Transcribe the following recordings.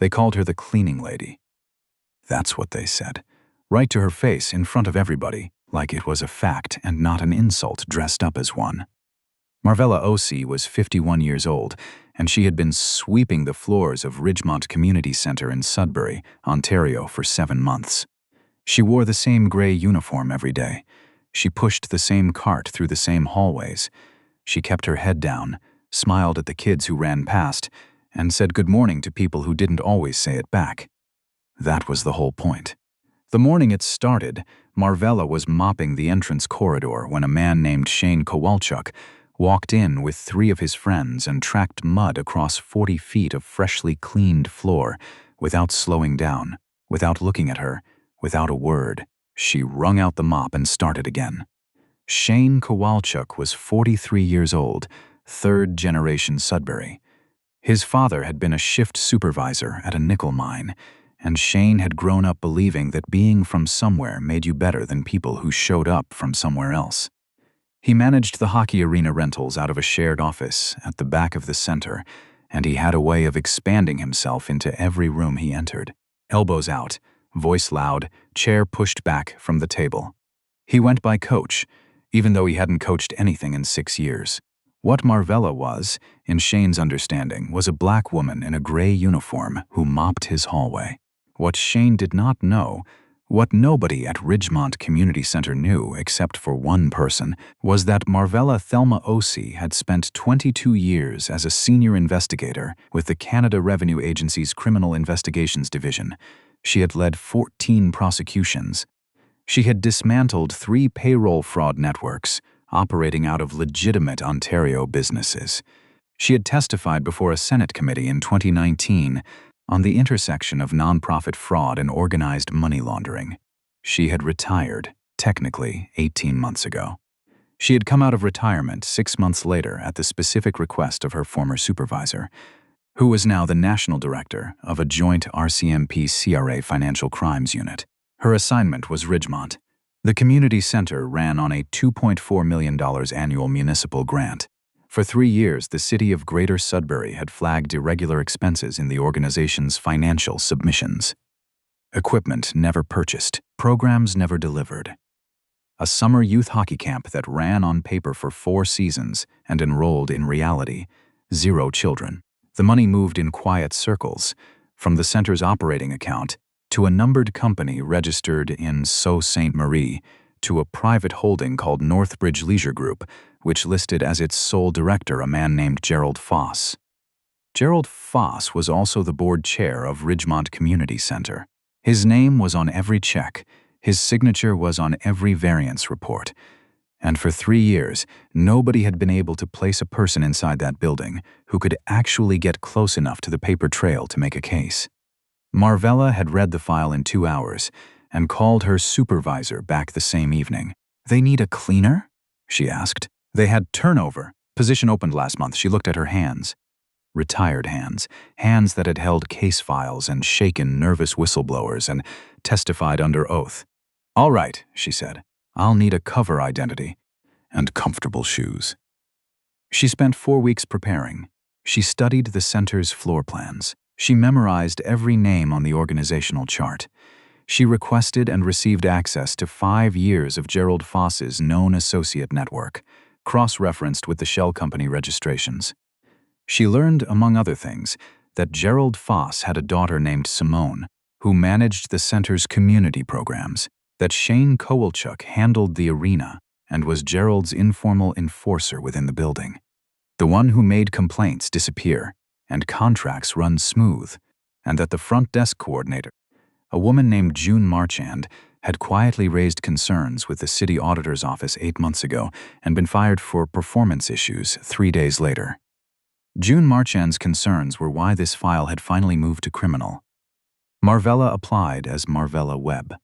They called her the cleaning lady. That's what they said, right to her face in front of everybody, like it was a fact and not an insult dressed up as one. Marvella Osei was 51 years old, and she had been sweeping the floors of Ridgemont Community Center in Sudbury, Ontario for 7 months. She wore the same gray uniform every day. She pushed the same cart through the same hallways. She kept her head down, smiled at the kids who ran past, and said good morning to people who didn't always say it back. That was the whole point. The morning it started, Marvella was mopping the entrance corridor when a man named Shane Kowalchuk walked in with 3 of his friends and tracked mud across 40 feet of freshly cleaned floor without slowing down, without looking at her, without a word. She wrung out the mop and started again. Shane Kowalchuk was 43 years old, 3rd generation Sudbury. His father had been a shift supervisor at a nickel mine, and Shane had grown up believing that being from somewhere made you better than people who showed up from somewhere else. He managed the hockey arena rentals out of a shared office at the back of the center, and he had a way of expanding himself into every room he entered. Elbows out, voice loud, chair pushed back from the table. He went by coach, even though he hadn't coached anything in 6 years. What Marvella was, in Shane's understanding, was a black woman in a gray uniform who mopped his hallway. What Shane did not know, what nobody at Ridgemont Community Center knew except for one person, was that Marvella Thelma Osei had spent 22 years as a senior investigator with the Canada Revenue Agency's Criminal Investigations Division. She had led 14 prosecutions. She had dismantled 3 payroll fraud networks operating out of legitimate Ontario businesses. She had testified before a Senate committee in 2019 on the intersection of nonprofit fraud and organized money laundering. She had retired, technically, 18 months ago. She had come out of retirement 6 months later at the specific request of her former supervisor, who was now the national director of a joint RCMP-CRA financial crimes unit. Her assignment was Ridgemont. The community center ran on a $2.4 million annual municipal grant. For 3 years, the city of Greater Sudbury had flagged irregular expenses in the organization's financial submissions. Equipment never purchased, programs never delivered. A summer youth hockey camp that ran on paper for 4 seasons and enrolled in reality 0 children. The money moved in quiet circles, from the center's operating account to a numbered company registered in Sault Ste. Marie, to a private holding called Northbridge Leisure Group, which listed as its sole director a man named Gerald Foss. Gerald Foss was also the board chair of Ridgemont Community Center. His name was on every check, his signature was on every variance report, and for 3 years, nobody had been able to place a person inside that building who could actually get close enough to the paper trail to make a case. Marvella had read the file in 2 hours and called her supervisor back the same evening. "They need a cleaner?" she asked. They had turnover. Position opened last month. She looked at her hands. Retired hands. Hands that had held case files and shaken nervous whistleblowers and testified under oath. "All right," she said. "I'll need a cover identity and comfortable shoes." She spent 4 weeks preparing. She studied the center's floor plans. She memorized every name on the organizational chart. She requested and received access to 5 years of Gerald Foss's known associate network, cross-referenced with the shell company registrations. She learned, among other things, that Gerald Foss had a daughter named Simone, who managed the center's community programs, that Shane Kowalchuk handled the arena and was Gerald's informal enforcer within the building, the one who made complaints disappear and contracts run smooth, and that the front desk coordinator, a woman named June Marchand, had quietly raised concerns with the city auditor's office 8 months ago and been fired for performance issues 3 days later. June Marchand's concerns were why this file had finally moved to criminal. Marvella applied as Marvella Webb.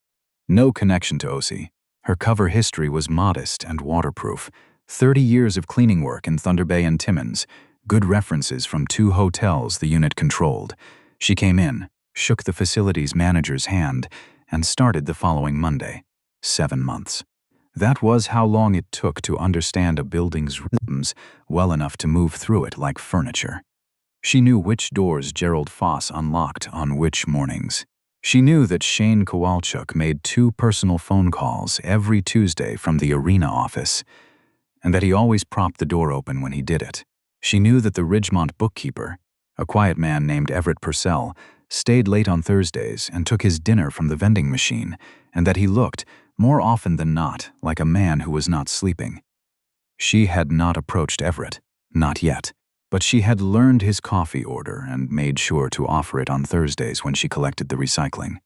No connection to Osei. Her cover history was modest and waterproof. 30 years of cleaning work in Thunder Bay and Timmins, good references from 2 hotels the unit controlled. She came in, shook the facility's manager's hand, and started the following Monday. 7 months. That was how long it took to understand a building's rhythms well enough to move through it like furniture. She knew which doors Gerald Foss unlocked on which mornings. She knew that Shane Kowalchuk made 2 personal phone calls every Tuesday from the arena office, and that he always propped the door open when he did it. She knew that the Ridgemont bookkeeper, a quiet man named Everett Purcell, stayed late on Thursdays and took his dinner from the vending machine, and that he looked, more often than not, like a man who was not sleeping. She had not approached Everett, not yet, but she had learned his coffee order and made sure to offer it on Thursdays when she collected the recycling.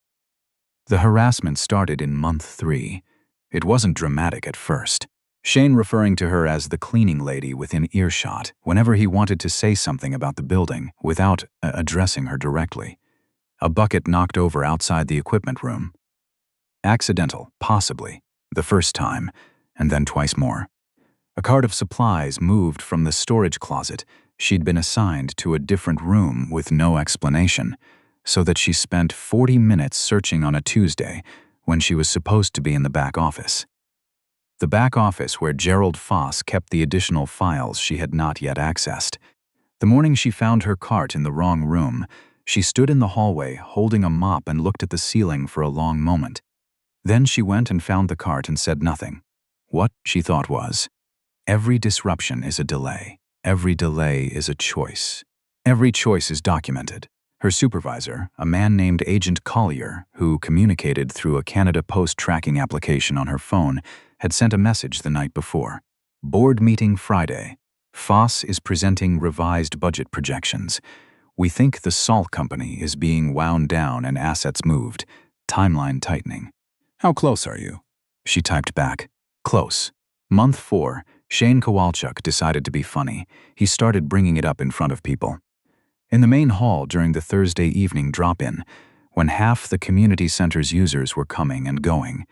The harassment started in month 3. It wasn't dramatic at first. Shane referring to her as the cleaning lady within earshot whenever he wanted to say something about the building without addressing her directly. A bucket knocked over outside the equipment room. Accidental, possibly, the first time, and then twice more. A cart of supplies moved from the storage closet. She'd been assigned to a different room with no explanation, so that she spent 40 minutes searching on a Tuesday when she was supposed to be in the back office. The back office where Gerald Foss kept the additional files she had not yet accessed. The morning she found her cart in the wrong room, she stood in the hallway holding a mop and looked at the ceiling for a long moment. Then she went and found the cart and said nothing. What she thought was, every disruption is a delay. Every delay is a choice. Every choice is documented. Her supervisor, a man named Agent Collier, who communicated through a Canada Post tracking application on her phone, had sent a message the night before. Board meeting Friday. Foss is presenting revised budget projections. We think the salt company is being wound down and assets moved. Timeline tightening. How close are you? She typed back. Close. Month 4. Shane Kowalchuk decided to be funny. He started bringing it up in front of people. In the main hall during the Thursday evening drop-in, when half the community center's users were coming and going.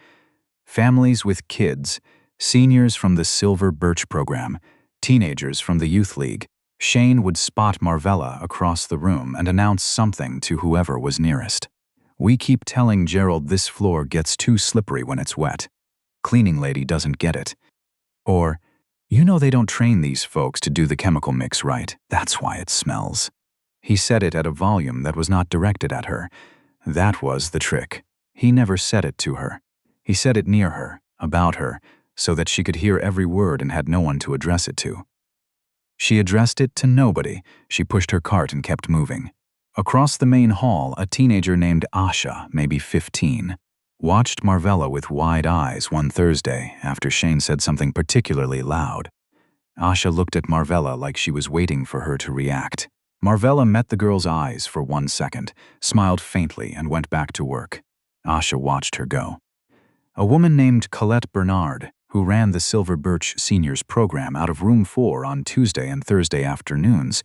Families with kids, seniors from the Silver Birch program, teenagers from the Youth League, Shane would spot Marvella across the room and announce something to whoever was nearest. We keep telling Gerald this floor gets too slippery when it's wet. Cleaning lady doesn't get it. Or, you know they don't train these folks to do the chemical mix right. That's why it smells. He said it at a volume that was not directed at her. That was the trick. He never said it to her. He said it near her, about her, so that she could hear every word and had no one to address it to. She addressed it to nobody. She pushed her cart and kept moving. Across the main hall, a teenager named Asha, maybe 15, watched Marvella with wide eyes one Thursday after Shane said something particularly loud. Asha looked at Marvella like she was waiting for her to react. Marvella met the girl's eyes for 1 second, smiled faintly, and went back to work. Asha watched her go. A woman named Colette Bernard, who ran the Silver Birch Seniors program out of Room 4 on Tuesday and Thursday afternoons,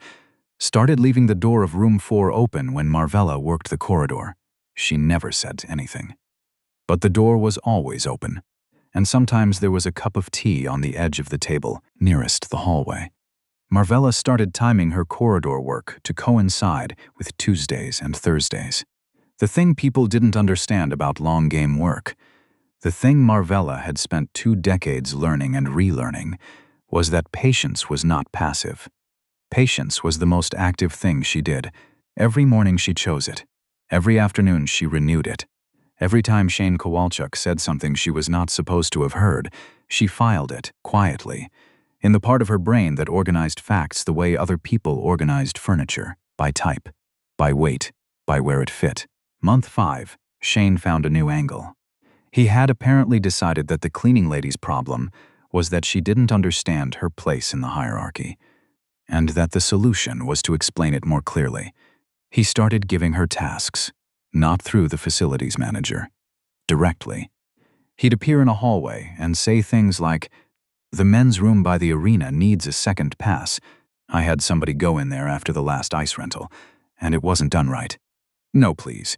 started leaving the door of Room 4 open when Marvella worked the corridor. She never said anything. But the door was always open, and sometimes there was a cup of tea on the edge of the table nearest the hallway. Marvella started timing her corridor work to coincide with Tuesdays and Thursdays. The thing people didn't understand about long game work, the thing Marvella had spent 2 decades learning and relearning, was that patience was not passive. Patience was the most active thing she did. Every morning she chose it. Every afternoon she renewed it. Every time Shane Kowalchuk said something she was not supposed to have heard, she filed it, quietly, in the part of her brain that organized facts the way other people organized furniture, by type, by weight, by where it fit. Month 5, Shane found a new angle. He had apparently decided that the cleaning lady's problem was that she didn't understand her place in the hierarchy, and that the solution was to explain it more clearly. He started giving her tasks, not through the facilities manager, directly. He'd appear in a hallway and say things like, "The men's room by the arena needs a second pass. I had somebody go in there after the last ice rental, and it wasn't done right. No, please."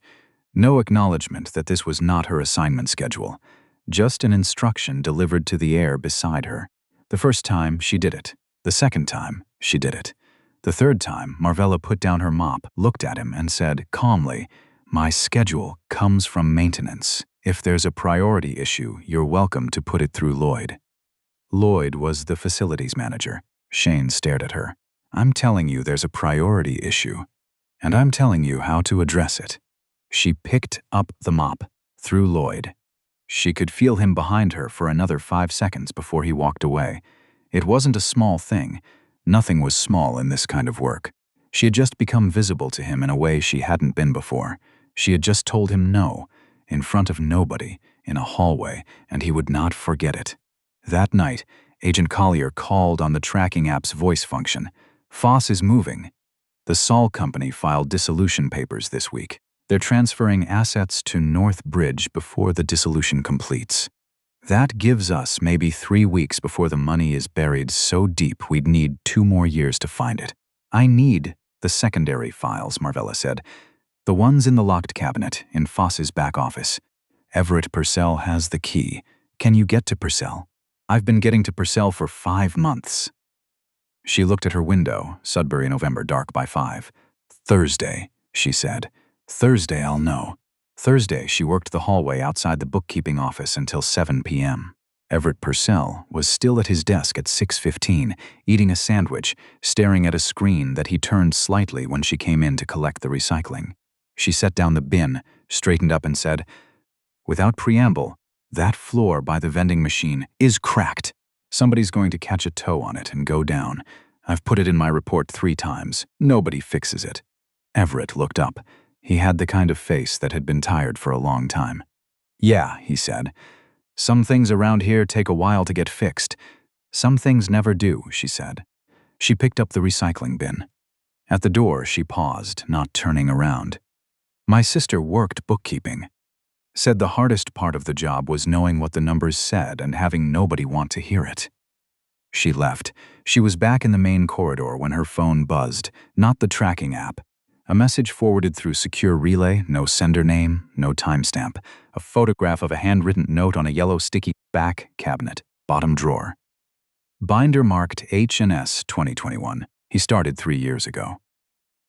No acknowledgement that this was not her assignment schedule, just an instruction delivered to the air beside her. The first time, she did it. The second time, she did it. The third time, Marvella put down her mop, looked at him, and said, calmly, "My schedule comes from maintenance. If there's a priority issue, you're welcome to put it through Lloyd." Lloyd was the facilities manager. Shane stared at her. I'm telling you there's a priority issue, and I'm telling you how to address it." She picked up the mop, threw Lloyd. She could feel him behind her for another 5 seconds before he walked away. It wasn't a small thing. Nothing was small in this kind of work. She had just become visible to him in a way she hadn't been before. She had just told him no, in front of nobody, in a hallway, and he would not forget it. That night, Agent Collier called on the tracking app's voice function. "Foss is moving. The Saul Company filed dissolution papers this week. They're transferring assets to North Bridge before the dissolution completes. That gives us maybe 3 weeks before the money is buried so deep we'd need 2 more years to find it." "I need the secondary files," Marvella said. "The ones in the locked cabinet in Foss's back office. Everett Purcell has the key. Can you get to Purcell? I've been getting to Purcell for 5 months." She looked at her window, Sudbury, November, dark by 5. "Thursday," she said. "Thursday I'll know." Thursday, she worked the hallway outside the bookkeeping office until 7 p.m. Everett Purcell was still at his desk at 6:15, eating a sandwich, staring at a screen that he turned slightly when she came in to collect the recycling. She set down the bin, straightened up and said, without preamble, "That floor by the vending machine is cracked. Somebody's going to catch a toe on it and go down. I've put it in my report 3 times. Nobody fixes it." Everett looked up. He had the kind of face that had been tired for a long time. "Yeah," he said. "Some things around here take a while to get fixed." "Some things never do," she said. She picked up the recycling bin. At the door, she paused, not turning around. "My sister worked bookkeeping. Said the hardest part of the job was knowing what the numbers said and having nobody want to hear it." She left. She was back in the main corridor when her phone buzzed, not the tracking app. A message forwarded through secure relay, no sender name, no timestamp. A photograph of a handwritten note on a yellow sticky back cabinet, bottom drawer. Binder marked H&S 2021. He started 3 years ago.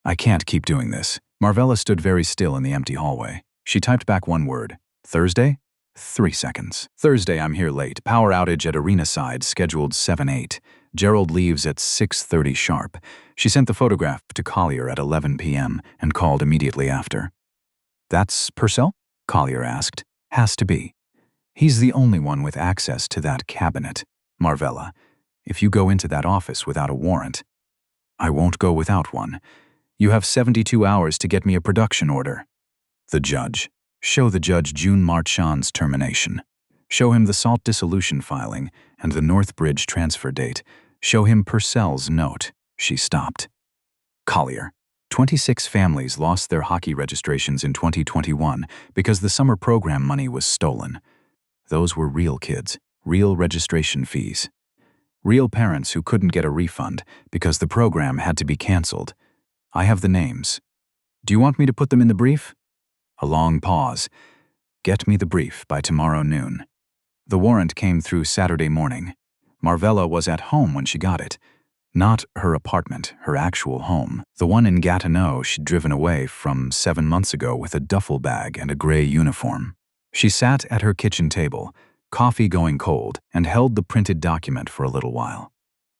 "I can't keep doing this." Marvella stood very still in the empty hallway. She typed back one word. "Thursday?" 3 seconds. "Thursday, I'm here late. Power outage at Arena Side, scheduled 7/8. Gerald leaves at 6:30 sharp." She sent the photograph to Collier at 11 p.m. and called immediately after. "That's Purcell?" Collier asked. "Has to be. He's the only one with access to that cabinet. Marvella, if you go into that office without a warrant—" "I won't go without one. You have 72 hours to get me a production order." The judge. Show the judge June Marchand's termination. Show him the salt dissolution filing and the North Bridge transfer date. Show him Purcell's note. She stopped. Collier. 26 families lost their hockey registrations in 2021 because the summer program money was stolen. Those were real kids, real registration fees. Real parents who couldn't get a refund because the program had to be canceled. I have the names. Do you want me to put them in the brief? A long pause. Get me the brief by tomorrow noon. The warrant came through Saturday morning. Marvella was at home when she got it. Not her apartment, her actual home. The one in Gatineau she'd driven away from 7 months ago with a duffel bag and a gray uniform. She sat at her kitchen table, coffee going cold, and held the printed document for a little while.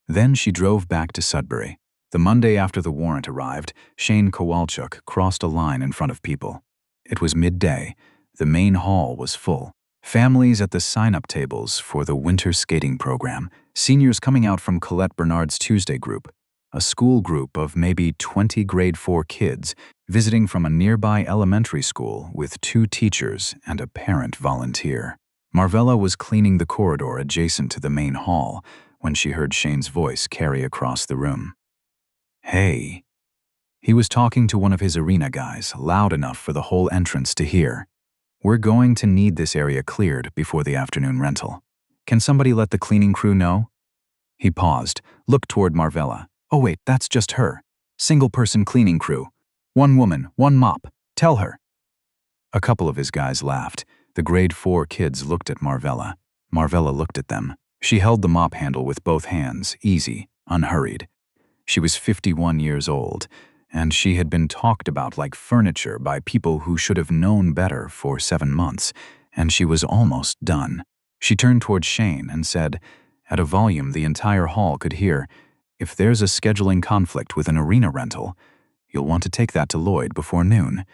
Then she drove back to Sudbury. The Monday after the warrant arrived, Shane Kowalchuk crossed a line in front of people. It was midday. The main hall was full. Families at the sign-up tables for the winter skating program, seniors coming out from Colette Bernard's Tuesday group, a school group of maybe 20 grade 4 kids visiting from a nearby elementary school with 2 teachers and a parent volunteer. Marvella was cleaning the corridor adjacent to the main hall when she heard Shane's voice carry across the room. "Hey." He was talking to one of his arena guys, loud enough for the whole entrance to hear. "We're going to need this area cleared before the afternoon rental. Can somebody let the cleaning crew know?" He paused, looked toward Marvella. "Oh wait, that's just her. Single-person cleaning crew. 1 woman, 1 mop. Tell her." A couple of his guys laughed. The grade 4 kids looked at Marvella. Marvella looked at them. She held the mop handle with both hands, easy, unhurried. She was 51 years old, and she had been talked about like furniture by people who should have known better for 7 months, and she was almost done. She turned toward Shane and said, at a volume the entire hall could hear, If there's a scheduling conflict with an arena rental, you'll want to take that to Lloyd before noon.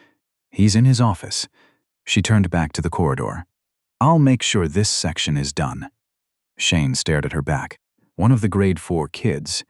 He's in his office. She turned back to the corridor. I'll make sure this section is done. Shane stared at her back. One of the grade 4 kids,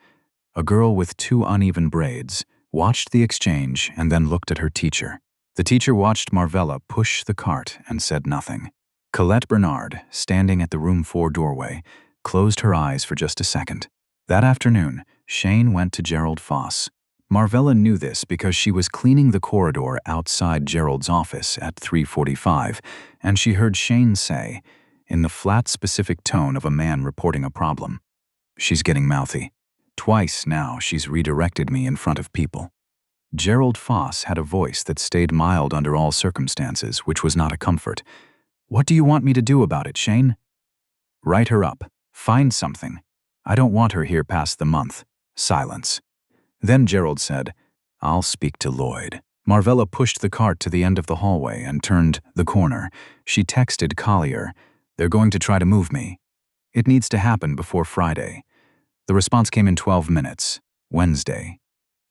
a girl with 2 uneven braids, watched the exchange and then looked at her teacher. The teacher watched Marvella push the cart and said nothing. Colette Bernard, standing at the room 4 doorway, closed her eyes for just a second. That afternoon, Shane went to Gerald Foss. Marvella knew this because she was cleaning the corridor outside Gerald's office at 3:45, and she heard Shane say, in the flat, specific tone of a man reporting a problem, "She's getting mouthy. Twice now she's redirected me in front of people." Gerald Foss had a voice that stayed mild under all circumstances, which was not a comfort. "What do you want me to do about it, Shane?" "Write her up. Find something. I don't want her here past the month." Silence. Then Gerald said, "I'll speak to Lloyd." Marvella pushed the cart to the end of the hallway and turned the corner. She texted Collier, "They're going to try to move me. It needs to happen before Friday." The response came in 12 minutes. Wednesday.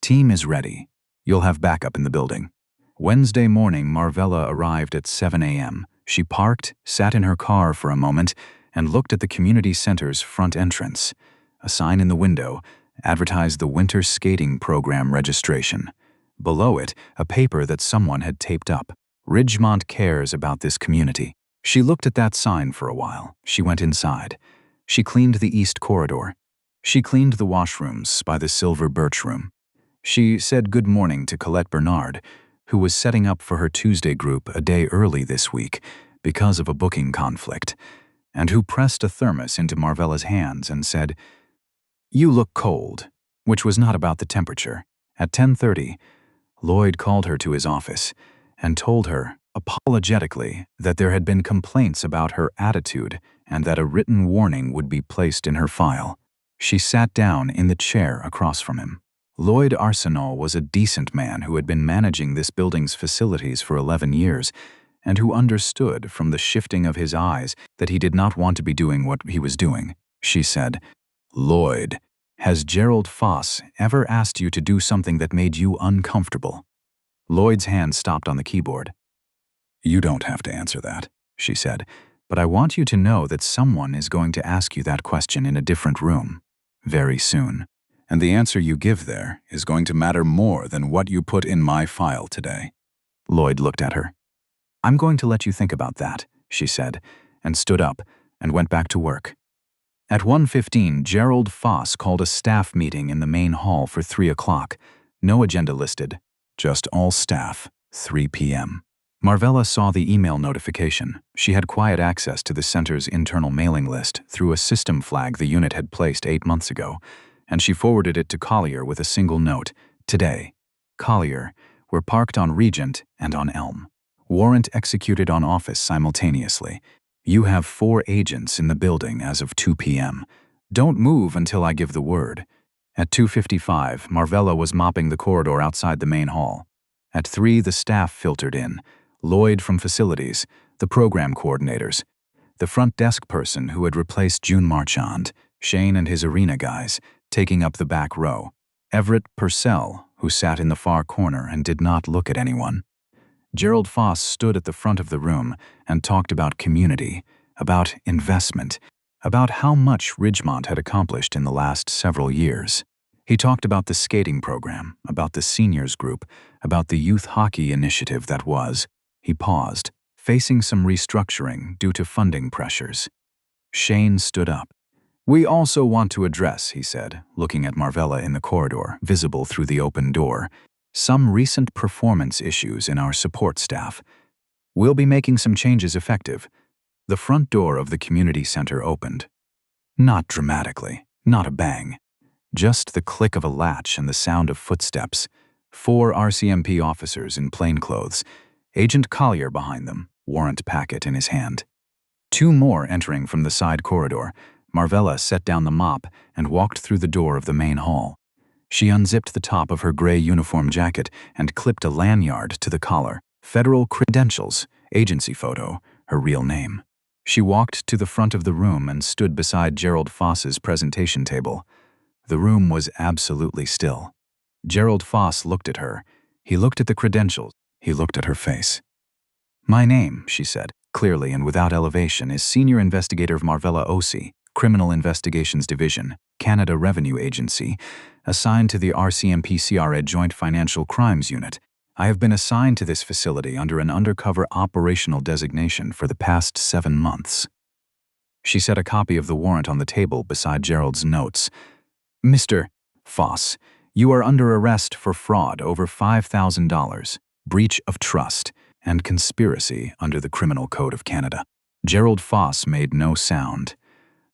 "Team is ready. You'll have backup in the building." Wednesday morning, Marvella arrived at 7 a.m. She parked, sat in her car for a moment, and looked at the community center's front entrance. A sign in the window advertised the winter skating program registration. Below it, a paper that someone had taped up. "Ridgemont cares about this community." She looked at that sign for a while. She went inside. She cleaned the east corridor. She cleaned the washrooms by the silver birch room. She said good morning to Colette Bernard, who was setting up for her Tuesday group a day early this week because of a booking conflict, and who pressed a thermos into Marvella's hands and said, "You look cold," which was not about the temperature. At 10:30, Lloyd called her to his office and told her, apologetically, that there had been complaints about her attitude and that a written warning would be placed in her file. She sat down in the chair across from him. Lloyd Arsenal was a decent man who had been managing this building's facilities for 11 years and who understood from the shifting of his eyes that he did not want to be doing what he was doing. She said, "Lloyd, has Gerald Foss ever asked you to do something that made you uncomfortable?" Lloyd's hand stopped on the keyboard. "You don't have to answer that," she said, "but I want you to know that someone is going to ask you that question in a different room very soon. And the answer you give there is going to matter more than what you put in my file today." Lloyd looked at her. "I'm going to let you think about that," she said, and stood up and went back to work. At 1:15, Gerald Foss called a staff meeting in the main hall for 3 o'clock. No agenda listed, just all staff, 3 p.m. Marvella saw the email notification. She had quiet access to the center's internal mailing list through a system flag the unit had placed 8 months ago, and she forwarded it to Collier with a single note. "Today, Collier, we're parked on Regent and on Elm. Warrant executed on office simultaneously. You have 4 agents in the building as of 2 p.m. Don't move until I give the word." At 2:55, Marvella was mopping the corridor outside the main hall. At 3, the staff filtered in. Lloyd from facilities, the program coordinators, the front desk person who had replaced June Marchand, Shane and his arena guys, taking up the back row, Everett Purcell, who sat in the far corner and did not look at anyone. Gerald Foss stood at the front of the room and talked about community, about investment, about how much Ridgemont had accomplished in the last several years. He talked about the skating program, about the seniors group, about the youth hockey initiative that was. He paused, facing some restructuring due to funding pressures. Shane stood up. "We also want to address," he said, looking at Marvella in the corridor, visible through the open door, "some recent performance issues in our support staff. We'll be making some changes effective." The front door of the community center opened. Not dramatically, not a bang. Just the click of a latch and the sound of footsteps. 4 RCMP officers in plainclothes, Agent Collier behind them, warrant packet in his hand. 2 more entering from the side corridor. Marvella set down the mop and walked through the door of the main hall. She unzipped the top of her gray uniform jacket and clipped a lanyard to the collar. Federal credentials, agency photo, her real name. She walked to the front of the room and stood beside Gerald Foss's presentation table. The room was absolutely still. Gerald Foss looked at her. He looked at the credentials. He looked at her face. "My name," she said, clearly and without elevation, "is Senior Investigator of Marvella Osei, Criminal Investigations Division, Canada Revenue Agency, assigned to the RCMP-CRA Joint Financial Crimes Unit. I have been assigned to this facility under an undercover operational designation for the past 7 months." She set a copy of the warrant on the table beside Gerald's notes. "Mr. Foss, you are under arrest for fraud over $5,000, breach of trust, and conspiracy under the Criminal Code of Canada." Gerald Foss made no sound.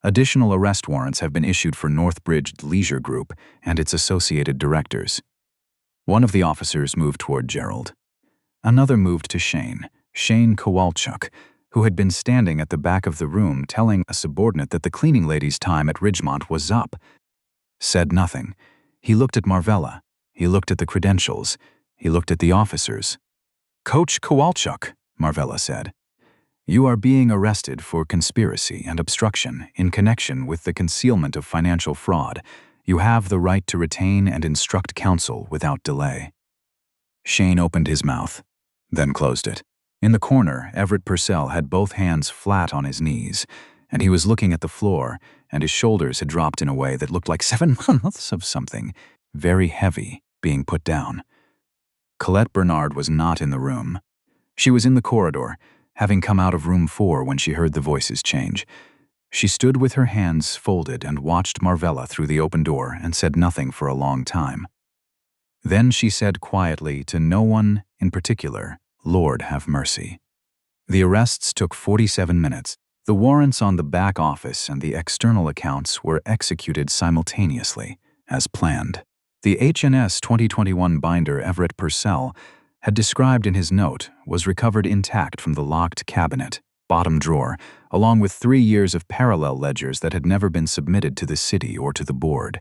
Additional arrest warrants have been issued for Northbridge Leisure Group and its associated directors. One of the officers moved toward Gerald. Another moved to Shane Kowalchuk, who had been standing at the back of the room telling a subordinate that the cleaning lady's time at Ridgemont was up. Said nothing. He looked at Marvella. He looked at the credentials. He looked at the officers. "Coach Kowalchuk," Marvella said, "you are being arrested for conspiracy and obstruction in connection with the concealment of financial fraud. You have the right to retain and instruct counsel without delay." Shane opened his mouth, then closed it. In the corner, Everett Purcell had both hands flat on his knees, and he was looking at the floor, and his shoulders had dropped in a way that looked like 7 months of something very heavy being put down. Colette Bernard was not in the room. She was in the corridor, having come out of room 4 when she heard the voices change. She stood with her hands folded and watched Marvella through the open door and said nothing for a long time. Then she said quietly to no one in particular, "Lord have mercy." The arrests took 47 minutes. The warrants on the back office and the external accounts were executed simultaneously, as planned. The HNS 2021 binder Everett Purcell had described in his note was recovered intact from the locked cabinet, bottom drawer, along with 3 years of parallel ledgers that had never been submitted to the city or to the board.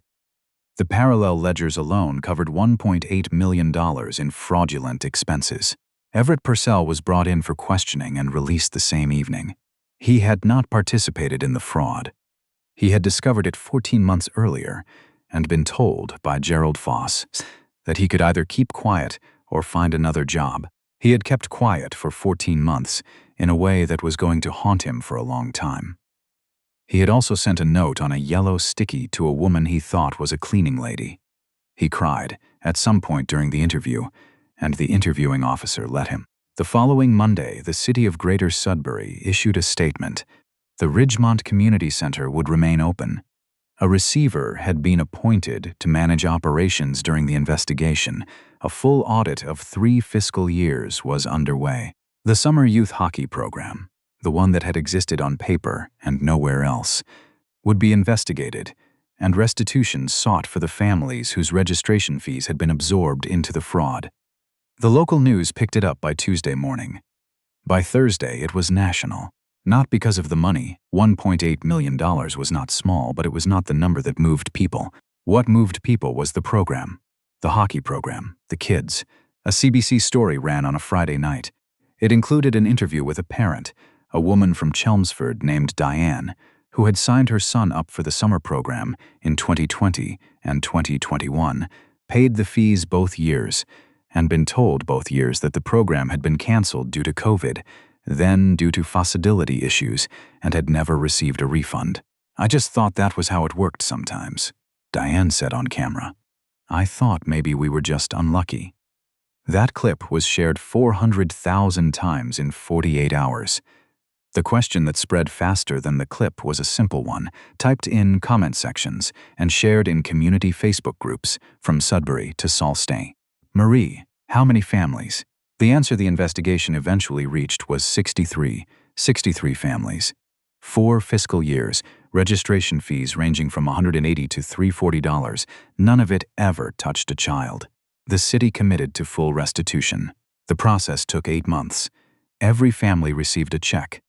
The parallel ledgers alone covered $1.8 million in fraudulent expenses. Everett Purcell was brought in for questioning and released the same evening. He had not participated in the fraud. He had discovered it 14 months earlier and been told by Gerald Foss that he could either keep quiet or find another job. He had kept quiet for 14 months in a way that was going to haunt him for a long time. He had also sent a note on a yellow sticky to a woman he thought was a cleaning lady. He cried at some point during the interview, and the interviewing officer let him. The following Monday, the city of Greater Sudbury issued a statement. The Ridgemont Community Center would remain open. A receiver had been appointed to manage operations during the investigation. A full audit of 3 fiscal years was underway. The summer youth hockey program, the one that had existed on paper and nowhere else, would be investigated, and restitution sought for the families whose registration fees had been absorbed into the fraud. The local news picked it up by Tuesday morning. By Thursday, it was national. Not because of the money. $1.8 million was not small, but it was not the number that moved people. What moved people was the program. The hockey program, the kids. A CBC story ran on a Friday night. It included an interview with a parent, a woman from Chelmsford named Diane, who had signed her son up for the summer program in 2020 and 2021, paid the fees both years, and been told both years that the program had been canceled due to COVID, then due to facility issues, and had never received a refund. "I just thought that was how it worked sometimes," Diane said on camera. "I thought maybe we were just unlucky." That clip was shared 400,000 times in 48 hours. The question that spread faster than the clip was a simple one, typed in comment sections and shared in community Facebook groups from Sudbury to Sault Ste. Marie, how many families? The answer the investigation eventually reached was 63 families. 4 fiscal years, registration fees ranging from $180 to $340, none of it ever touched a child. The city committed to full restitution. The process took 8 months. Every family received a check.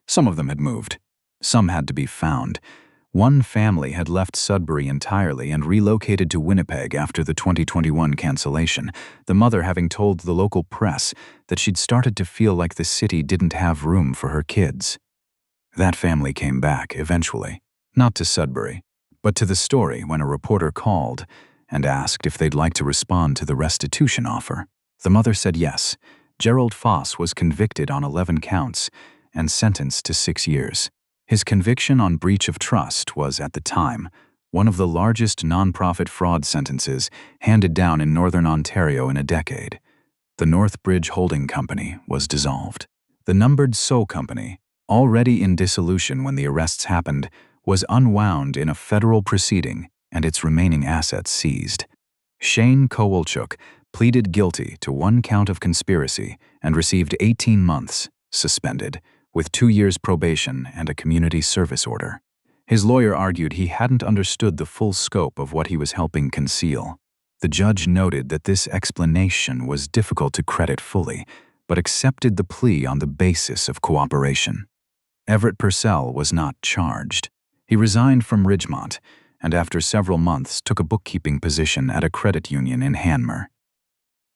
Some of them had moved. Some had to be found. One family had left Sudbury entirely and relocated to Winnipeg after the 2021 cancellation, the mother having told the local press that she'd started to feel like the city didn't have room for her kids. That family came back eventually, not to Sudbury, But to the story when a reporter called and asked if they'd like to respond to the restitution offer, the mother said yes. Gerald Foss was convicted on 11 counts and sentenced to 6 years. His conviction on breach of trust was, at the time, one of the largest nonprofit fraud sentences handed down in Northern Ontario in a decade. The Northbridge Holding Company was dissolved. The Numbered So Company, already in dissolution when the arrests happened, was unwound in a federal proceeding and its remaining assets seized. Shane Kowalchuk pleaded guilty to 1 count of conspiracy and received 18 months suspended, with 2 years probation and a community service order. His lawyer argued he hadn't understood the full scope of what he was helping conceal. The judge noted that this explanation was difficult to credit fully, but accepted the plea on the basis of cooperation. Everett Purcell was not charged. He resigned from Ridgemont and after several months took a bookkeeping position at a credit union in Hanmer.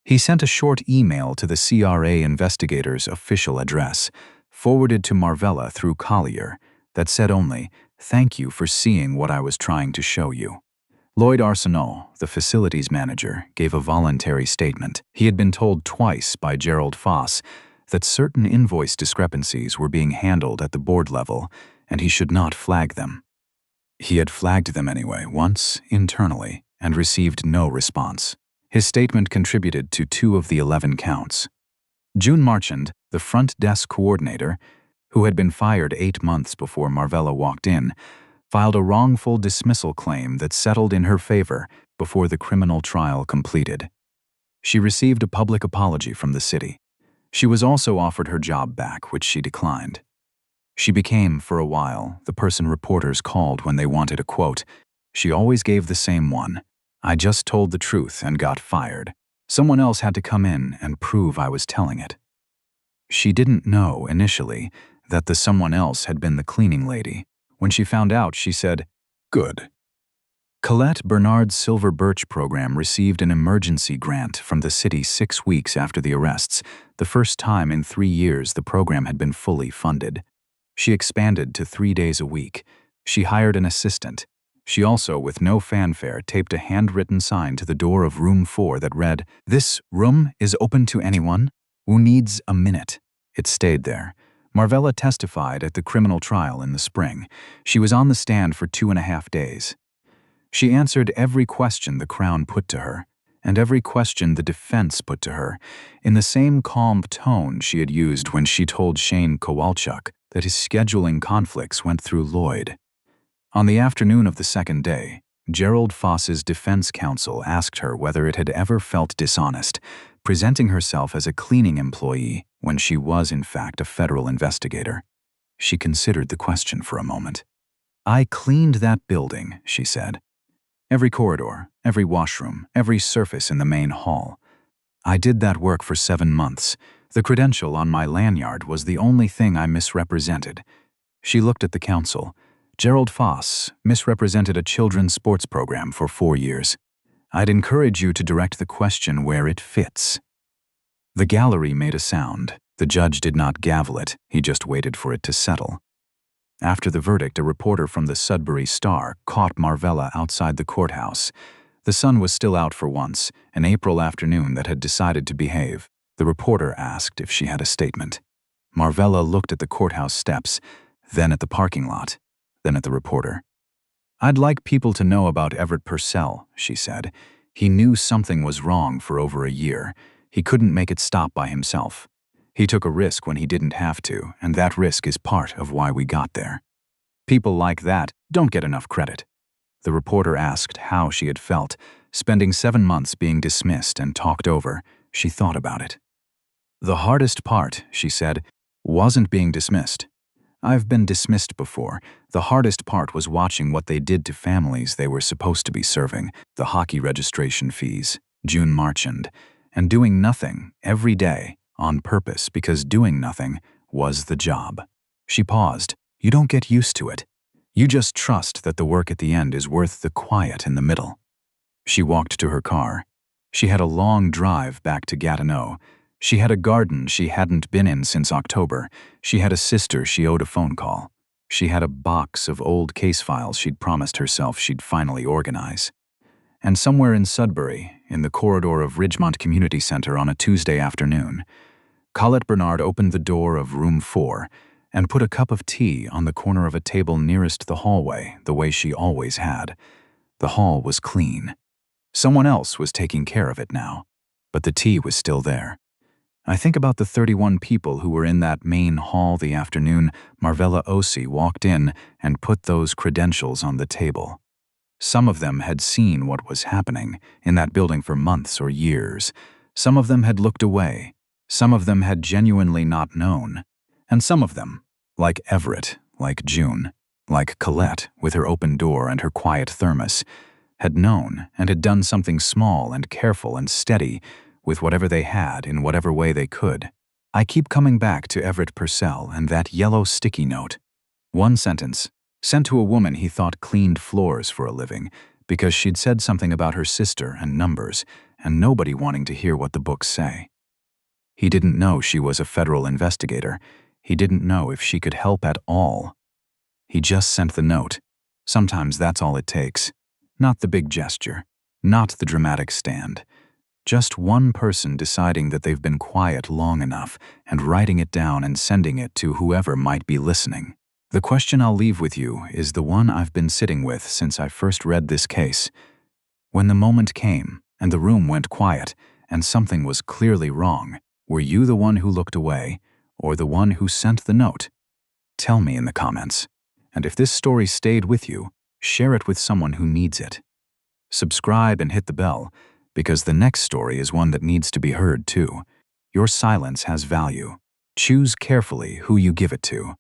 He sent a short email to the CRA investigator's official address, forwarded to Marvella through Collier, that said only, "Thank you for seeing what I was trying to show you." Lloyd Arsenault, the facilities manager, gave a voluntary statement. He had been told twice by Gerald Foss that certain invoice discrepancies were being handled at the board level and he should not flag them. He had flagged them anyway, once, internally, and received no response. His statement contributed to 2 of the 11 counts. June Marchand, the front desk coordinator, who had been fired 8 months before Marvella walked in, filed a wrongful dismissal claim that settled in her favor before the criminal trial completed. She received a public apology from the city. She was also offered her job back, which she declined. She became, for a while, the person reporters called when they wanted a quote. She always gave the same one: "I just told the truth and got fired. Someone else had to come in and prove I was telling it." She didn't know, initially, that the someone else had been the cleaning lady. When she found out, she said, "Good." Colette Bernard's Silver Birch program received an emergency grant from the city 6 weeks after the arrests, the first time in 3 years the program had been fully funded. She expanded to 3 days a week. She hired an assistant. She also, with no fanfare, taped a handwritten sign to the door of room 4 that read, "This room is open to anyone who needs a minute." It stayed there. Marvella testified at the criminal trial in the spring. She was on the stand for 2.5 days. She answered every question the Crown put to her, and every question the defense put to her, in the same calm tone she had used when she told Shane Kowalchuk that his scheduling conflicts went through Lloyd. On the afternoon of the second day, Gerald Foss's defense counsel asked her whether it had ever felt dishonest, presenting herself as a cleaning employee when she was in fact a federal investigator. She considered the question for a moment. "I cleaned that building," she said. "Every corridor, every washroom, every surface in the main hall. I did that work for 7 months. The credential on my lanyard was the only thing I misrepresented." She looked at the counsel. "Gerald Foss misrepresented a children's sports program for 4 years. I'd encourage you to direct the question where it fits." The gallery made a sound. The judge did not gavel it, he just waited for it to settle. After the verdict, a reporter from the Sudbury Star caught Marvella outside the courthouse. The sun was still out for once, an April afternoon that had decided to behave. The reporter asked if she had a statement. Marvella looked at the courthouse steps, then at the parking lot, then at the reporter. "I'd like people to know about Everett Purcell," she said. "He knew something was wrong for over a year. He couldn't make it stop by himself. He took a risk when he didn't have to, and that risk is part of why we got there. People like that don't get enough credit." The reporter asked how she had felt. Spending 7 months being dismissed and talked over, she thought about it. "The hardest part," she said, "wasn't being dismissed. I've been dismissed before. The hardest part was watching what they did to families they were supposed to be serving, the hockey registration fees, June Marchand, and doing nothing every day on purpose because doing nothing was the job." She paused. "You don't get used to it. You just trust that the work at the end is worth the quiet in the middle." She walked to her car. She had a long drive back to Gatineau. She had a garden she hadn't been in since October. She had a sister she owed a phone call. She had a box of old case files she'd promised herself she'd finally organize. And somewhere in Sudbury, in the corridor of Ridgemont Community Center on a Tuesday afternoon, Colette Bernard opened the door of room 4 and put a cup of tea on the corner of a table nearest the hallway the way she always had. The hall was clean. Someone else was taking care of it now, but the tea was still there. I think about the 31 people who were in that main hall the afternoon Marvella Osei walked in and put those credentials on the table. Some of them had seen what was happening in that building for months or years. Some of them had looked away. Some of them had genuinely not known. And some of them, like Everett, like June, like Colette with her open door and her quiet thermos, had known and had done something small and careful and steady with whatever they had in whatever way they could. I keep coming back to Everett Purcell and that yellow sticky note. One sentence, sent to a woman he thought cleaned floors for a living because she'd said something about her sister and numbers and nobody wanting to hear what the books say. He didn't know she was a federal investigator. He didn't know if she could help at all. He just sent the note. Sometimes that's all it takes. Not the big gesture, not the dramatic stand. Just one person deciding that they've been quiet long enough and writing it down and sending it to whoever might be listening. The question I'll leave with you is the one I've been sitting with since I first read this case. When the moment came and the room went quiet and something was clearly wrong, were you the one who looked away or the one who sent the note? Tell me in the comments. And if this story stayed with you, share it with someone who needs it. Subscribe and hit the bell, because the next story is one that needs to be heard too. Your silence has value. Choose carefully who you give it to.